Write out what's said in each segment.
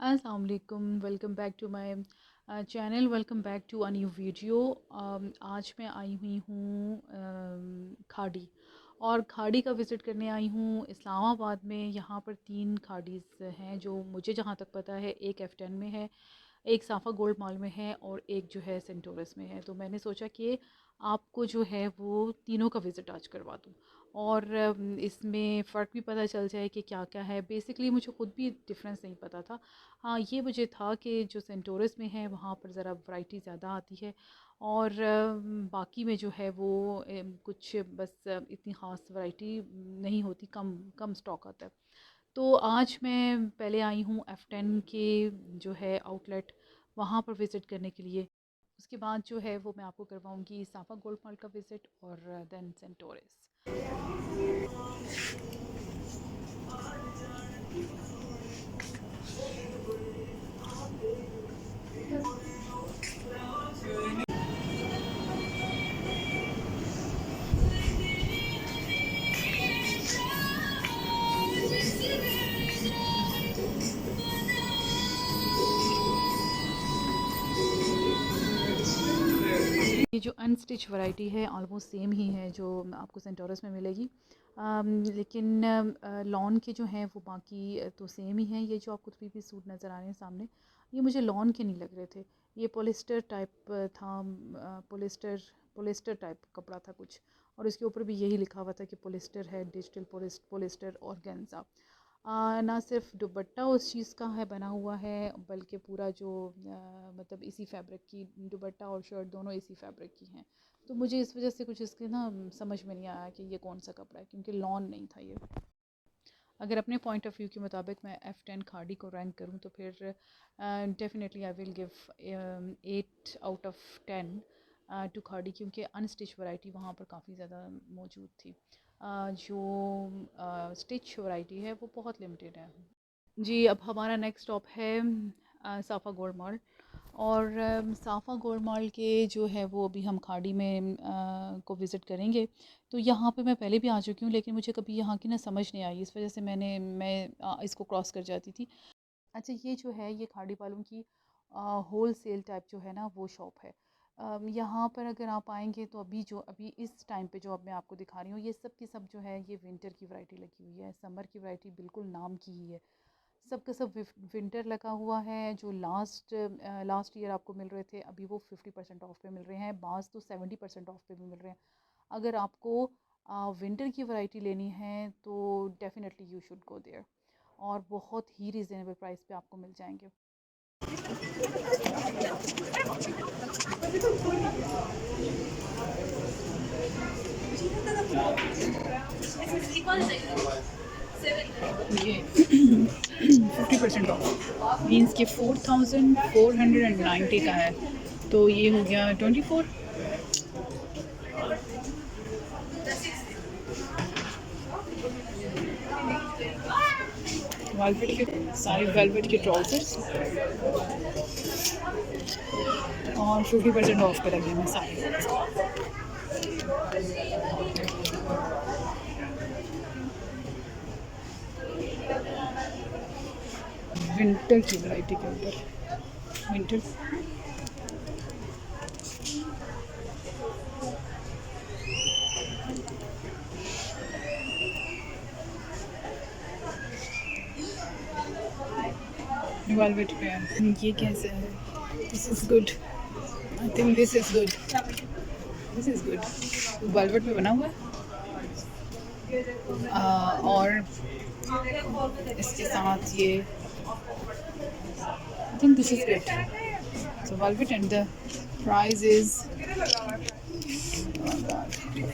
अस्सलाम वालेकुम, welcome back to my channel, welcome back to a new video. आज मैं आई हुई हूँ खाड़ी, और खाड़ी का विज़िट करने आई हूँ इस्लामाबाद में। यहाँ पर 3 खाड़ीज़ हैं जो मुझे जहाँ तक पता है। एक F10 में है, एक साफ़ा गोल्ड मॉल में है और एक जो है सेंटोरस में है। तो मैंने सोचा कि आपको जो है वो तीनों का विज़िट आज करवा दूँ, और इसमें फ़र्क भी पता चल जाए कि क्या क्या है। बेसिकली मुझे ख़ुद भी डिफरेंस नहीं पता था। हाँ, ये मुझे था कि जो सेंटोरस में है वहाँ पर ज़रा वैरायटी ज़्यादा आती है, और बाकी में जो है वो कुछ बस इतनी ख़ास वैरायटी नहीं होती, कम कम स्टॉक आता है। तो आज मैं पहले आई हूँ F10 के जो है आउटलेट, वहाँ पर विज़िट करने के लिए। उसके बाद जो है वो मैं आपको करवाऊँगी साफ़ा गोल्ड मॉल का विज़िट और देन सेंटोरस। ये जो अनस्टिच वैरायटी है ऑलमोस्ट सेम ही है जो आपको सेंटोरस में मिलेगी, लेकिन लॉन के जो हैं वो बाकी तो सेम ही हैं। ये जो आपको 3 पीस सूट नज़र आ रहे हैं सामने, ये मुझे लॉन के नहीं लग रहे थे। ये पॉलिस्टर टाइप था, पॉलिस्टर पॉलिस्टर टाइप कपड़ा था कुछ, और इसके ऊपर भी यही लिखा हुआ था कि पॉलिस्टर है, डिजिटल पॉलिस्टर ऑर्गेन्जा। ना सिर्फ दुपट्टा उस चीज़ का है बना हुआ है, बल्कि पूरा जो मतलब इसी फैब्रिक की दुपट्टा और शर्ट दोनों इसी फैब्रिक की हैं। तो मुझे इस वजह से कुछ इसके ना समझ में नहीं आया कि ये कौन सा कपड़ा है, क्योंकि लॉन नहीं था ये। अगर अपने पॉइंट ऑफ व्यू के मुताबिक मैं F10 खाड़ी को रैंक करूँ तो फिर definitely I will give 8 out of 10 to Khadi, क्योंकि अनस्टिच वैरायटी वहाँ पर काफ़ी ज़्यादा मौजूद थी। जो स्टिच वैरायटी है वो बहुत लिमिटेड है। जी, अब हमारा नेक्स्ट स्टॉप है साफ़ा गोल्ड मॉल, और साफ़ा गोल्ड मॉल के जो है वो अभी हम खाड़ी में को विज़िट करेंगे। तो यहाँ पे मैं पहले भी आ चुकी हूँ, लेकिन मुझे कभी यहाँ की ना समझ नहीं आई, इस वजह से मैं इसको क्रॉस कर जाती थी। अच्छा, ये जो है ये खाड़ी वालों की होल सेल टाइप जो है ना वो शॉप है। यहाँ पर अगर आप आएंगे तो अभी इस टाइम पे जो अब मैं आपको दिखा रही हूँ, ये सब की सब जो है ये विंटर की वैरायटी लगी हुई है। समर की वैरायटी बिल्कुल नाम की ही है। सब का सब विंटर लगा हुआ है। जो लास्ट ईयर आपको मिल रहे थे, अभी वो 50% ऑफ पे मिल रहे हैं। बाज़ तो 70% ऑफ पे भी मिल रहे हैं। अगर आपको विंटर की वैरायटी लेनी है तो definitely you should go there, और बहुत ही रिजनेबल प्राइस पे आपको मिल जाएंगे। ये 50% ऑफ मीन्स कि 4490 का है, तो ये हो गया 24। वेलवेट के सारे वेलवेट के ट्राउजर्स, और 50% ऑफ पे लगे हैं सारे। विंटर की वैरायटी के ऊपर विंटर वेलवेट पे है। ये कैसे है? This is good, I think this is good, this is good. Velvet पे बना हुआ है, और इसके साथ ये I think this is good. So velvet and the price is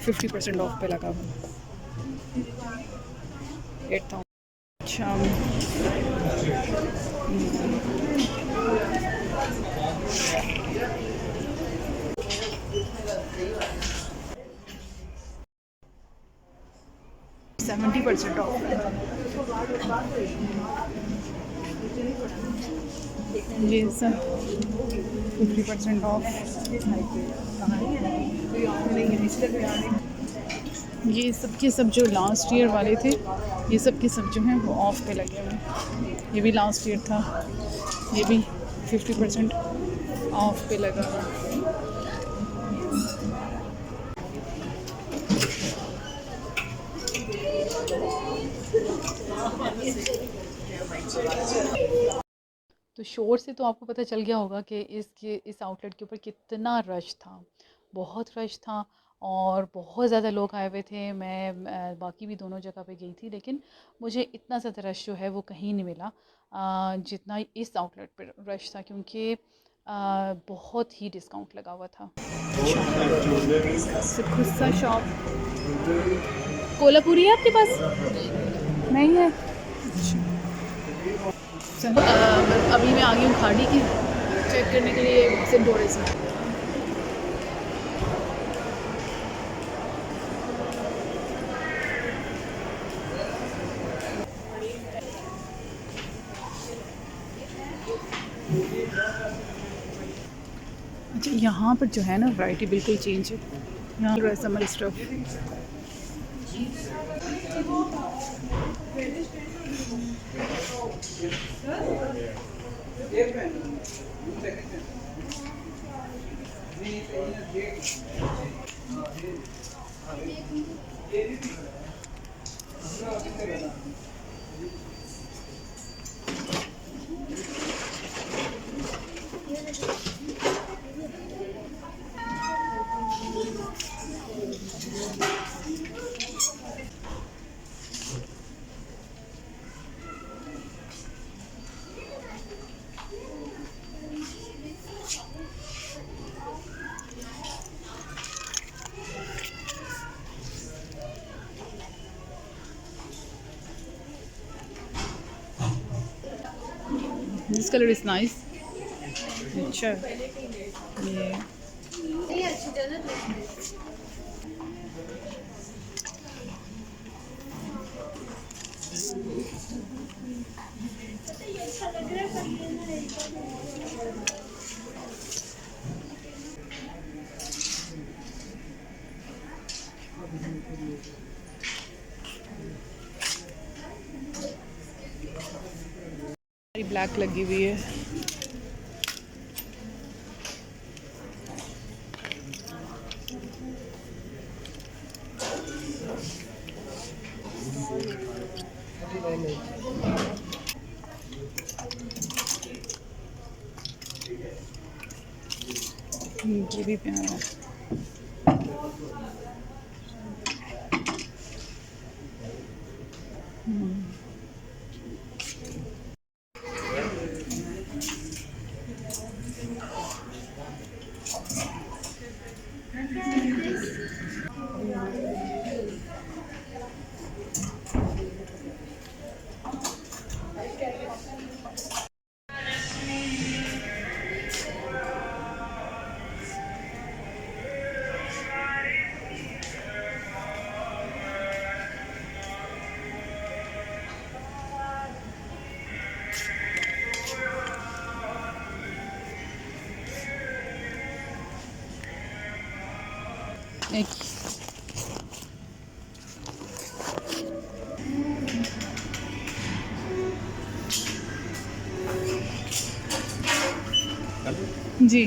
50% of पे लगा हुआ 8000। अच्छा, 70% ऑफ है। ये सब 50% ऑफ। ये सब के सब जो लास्ट ईयर वाले थे, ये सब के सब जो हैं वो ऑफ पे लगे हुए हैं। ये भी लास्ट ईयर था, ये भी 50% ऑफ पे लगा हुआ। तो शोर से तो आपको पता चल गया होगा कि इस आउटलेट के ऊपर कितना रश था, बहुत रश था और बहुत ज़्यादा लोग आए हुए थे। मैं बाकी भी दोनों जगह पे गई थी, लेकिन मुझे इतना ज़्यादा रश जो है वो कहीं नहीं मिला जितना इस आउटलेट पर रश था, क्योंकि बहुत ही डिस्काउंट लगा हुआ था। खुस्सा शॉप कोल्हापुरी है आपके पास? नहीं है। चलो अभी मैं आ गई हूँ खाड़ी की चेक करने के लिए सेंट टोरेस में। अच्छा, यहाँ पर जो है ना वैरायटी बिल्कुल चेंज है। यहाँ summer stuff this colour is nice. अच्छा ये ब्लैक लगी हुई है। ये भी प्यारा है। एक जी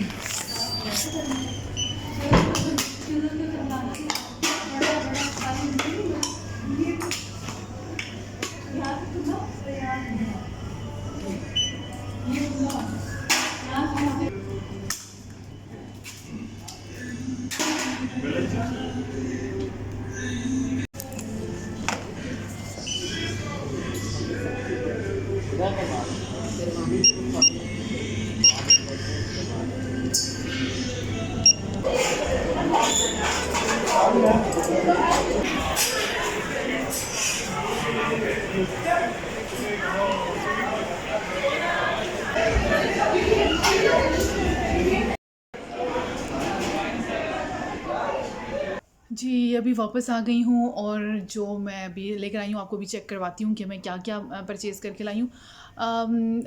जी अभी वापस आ गई हूँ और जो मैं अभी लेकर आई हूँ आपको भी चेक करवाती हूँ कि मैं क्या क्या परचेज़ करके लाई हूँ।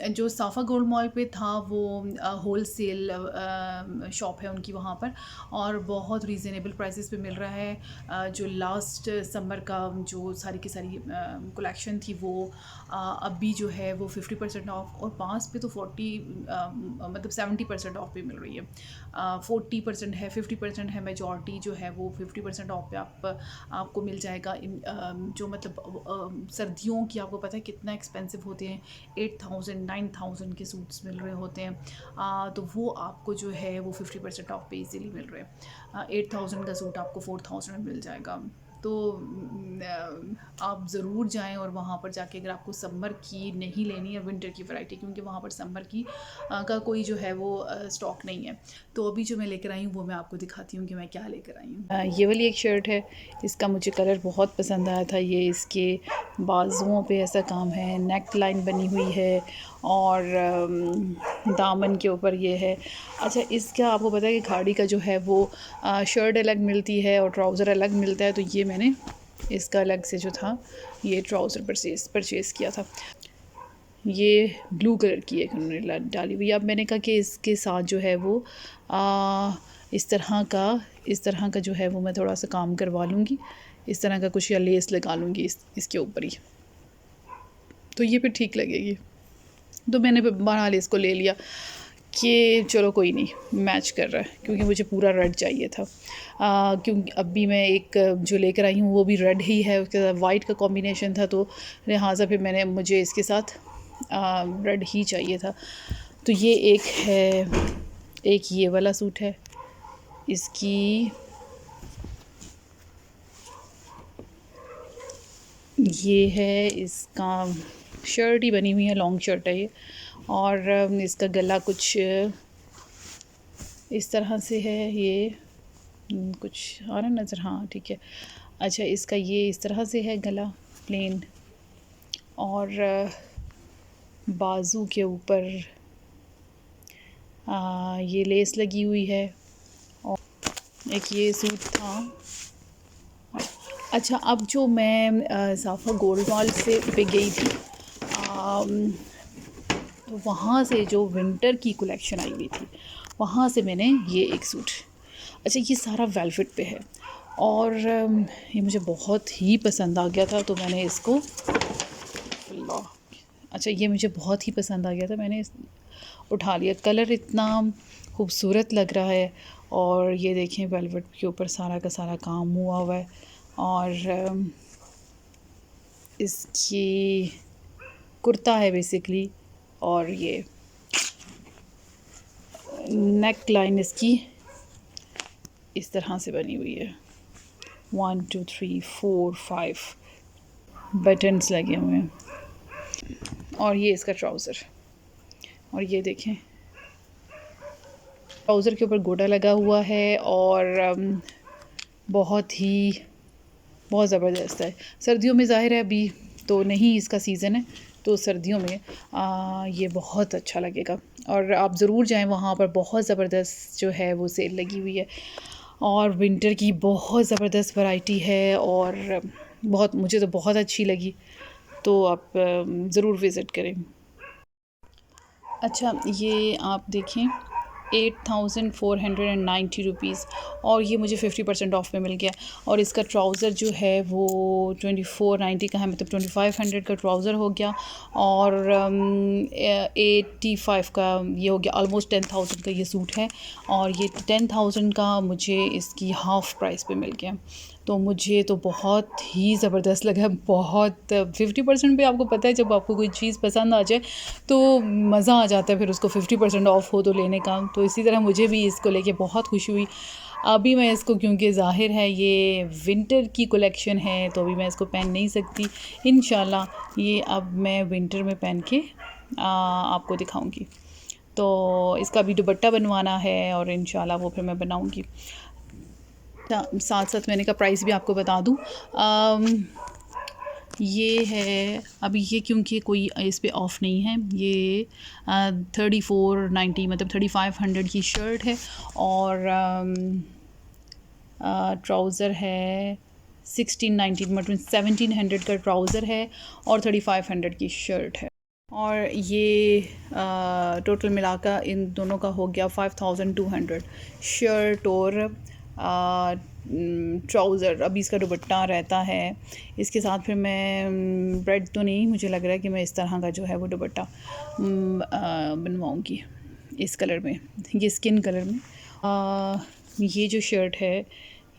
जो साफ़ा गोल्ड मॉल पे था वो होल सेल शॉप है उनकी वहाँ पर, और बहुत रीज़नेबल प्राइसेस पे मिल रहा है। जो लास्ट समर का जो सारी की सारी कलेक्शन थी वो अभी जो है वो 50% ऑफ, और पास पे तो 70% ऑफ पे मिल रही है। 40% है, 50% है, मेजॉरिटी जो है वो 50% ऑफ पे आपको मिल जाएगा। जो मतलब सर्दियों की आपको पता है कितना एक्सपेंसिव होते हैं, 8000 9000 के सूट्स मिल रहे होते हैं। तो वो आपको जो है वो 50% ऑफ पे इजीली मिल रहे हैं। 8000 का सूट आपको 4000 में मिल जाएगा। तो आप ज़रूर जाएं, और वहाँ पर जाके अगर आपको समर की नहीं लेनी है, विंटर की वैरायटी, क्योंकि वहाँ पर समर की का कोई जो है वो स्टॉक नहीं है। तो अभी जो मैं लेकर आई हूँ वो मैं आपको दिखाती हूँ कि मैं क्या लेकर आई हूँ। ये वाली एक शर्ट है, इसका मुझे कलर बहुत पसंद आया था। ये इसके बाजुओं पे ऐसा काम है, नेक लाइन बनी हुई है, और दामन के ऊपर ये है। अच्छा, इसका आपको पता है कि खाड़ी का जो है वो शर्ट अलग मिलती है और ट्राउज़र अलग मिलता है। तो ये मैंने इसका अलग से जो था ये ट्राउज़र परचेज़ किया था। ये ब्लू कलर की एक उन्होंने डाली हुई। अब मैंने कहा कि इसके साथ जो है वो इस तरह का जो है वो मैं थोड़ा सा काम करवा लूँगी, इस तरह का कुछ या लेस लगा लूँगी इसके ऊपर ही, तो ये फिर ठीक लगेगी। तो मैंने बहरहाल इसको ले लिया कि चलो कोई नहीं, मैच कर रहा है, क्योंकि मुझे पूरा रेड चाहिए था। क्योंकि अभी मैं एक जो लेकर आई हूँ वो भी रेड ही है, उसके साथ वाइट का कॉम्बिनेशन था, तो लिहाजा फिर मुझे इसके साथ रेड ही चाहिए था। तो ये एक है, एक ये वाला सूट है, इसकी ये है, इसका शर्ट ही बनी हुई है, लॉन्ग शर्ट है ये, और इसका गला कुछ इस तरह से है। ये कुछ आ रहा नज़र, हाँ ठीक है। अच्छा, इसका ये इस तरह से है गला प्लेन, और बाजू के ऊपर ये लेस लगी हुई है, और एक ये सूट था। अच्छा, अब जो मैं साफ़ा गोल्ड मॉल से पे गई थी, तो वहाँ से जो विंटर की कलेक्शन आई हुई थी, वहाँ से मैंने ये एक सूट, अच्छा ये सारा वेलवेट पे है, और ये मुझे बहुत ही पसंद आ गया था, तो मैंने इसको, अच्छा ये मुझे बहुत ही पसंद आ गया था, मैंने उठा लिया। कलर इतना खूबसूरत लग रहा है, और ये देखें वेलवेट के ऊपर सारा का सारा काम हुआ है, और इसकी कुर्ता है बेसिकली, और ये नेक लाइन इसकी इस तरह से बनी हुई है। 1 2 3 4 5 बटन्स लगे हुए हैं, और ये इसका ट्राउज़र, और ये देखें ट्राउज़र के ऊपर गोटा लगा हुआ है, और बहुत ज़बरदस्त है। सर्दियों में ज़ाहिर है अभी तो नहीं इसका सीज़न है, तो सर्दियों में ये बहुत अच्छा लगेगा, और आप ज़रूर जाएं वहाँ पर, बहुत ज़बरदस्त जो है वो सेल लगी हुई है, और विंटर की बहुत ज़बरदस्त वैरायटी है, और बहुत मुझे तो बहुत अच्छी लगी, तो आप ज़रूर विज़िट करें। अच्छा, ये आप देखें 8490 रुपीज़, और ये मुझे 50% ऑफ में मिल गया, और इसका ट्राउज़र जो है वो 2490 का है, मतलब 2500 का ट्राउज़र हो गया, और 85 का ये हो गया, ऑलमोस्ट 10,000 का ये सूट है, और ये 10,000 का मुझे इसकी हाफ़ प्राइस पे मिल गया, तो मुझे तो बहुत ही ज़बरदस्त लगा। बहुत 50% पे आपको पता है जब आपको कोई चीज़ पसंद आ जाए तो मज़ा आ जाता है फिर उसको 50% ऑफ़ हो तो लेने का। तो इसी तरह मुझे भी इसको लेके बहुत खुशी हुई। अभी मैं इसको, क्योंकि ज़ाहिर है ये विंटर की कलेक्शन है, तो अभी मैं इसको पहन नहीं सकती। इंशाल्लाह ये अब मैं विंटर में पहन के आपको दिखाऊंगी। तो इसका भी दुपट्टा बनवाना है, और इंशाल्लाह वो फिर मैं बनाऊंगी। साथ साथ मैंने का प्राइस भी आपको बता दूं, ये है अभी ये, क्योंकि कोई इस पे ऑफ़ नहीं है, ये 3490 मतलब 3500 की शर्ट है, और ट्राउज़र है 1619 मतलब 1700 का ट्राउज़र है और 3500 की शर्ट है। और ये टोटल मिलाकर इन दोनों का हो गया 5200 शर्ट और ट्राउज़र। अभी इसका दुपट्टा रहता है इसके साथ। फिर मैं ब्रेड तो नहीं, मुझे लग रहा है कि मैं इस तरह का जो है वो दुपट्टा बनवाऊँगी इस कलर में, ये स्किन कलर में। ये जो शर्ट है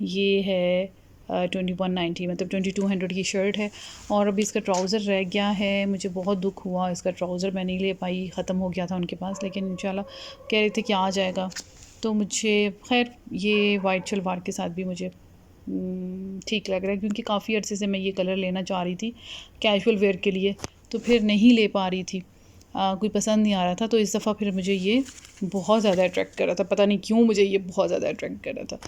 ये है 2190 मतलब 2200 की शर्ट है। और अभी इसका ट्राउज़र रह गया है। मुझे बहुत दुख हुआ, इसका ट्राउज़र मैं नहीं ले पाई, ख़त्म हो गया था उनके पास, लेकिन इंशाल्लाह कह रहे थे कि आ जाएगा। तो मुझे खैर ये वाइट शलवार के साथ भी मुझे ठीक लग रहा है, क्योंकि काफ़ी अर्से से मैं ये कलर लेना चाह रही थी कैजुअल वेयर के लिए, तो फिर नहीं ले पा रही थी। कोई पसंद नहीं आ रहा था, तो इस दफ़ा फिर मुझे ये बहुत ज़्यादा अट्रैक्ट कर रहा था। पता नहीं क्यों मुझे ये बहुत ज़्यादा अट्रैक्ट कर रहा था।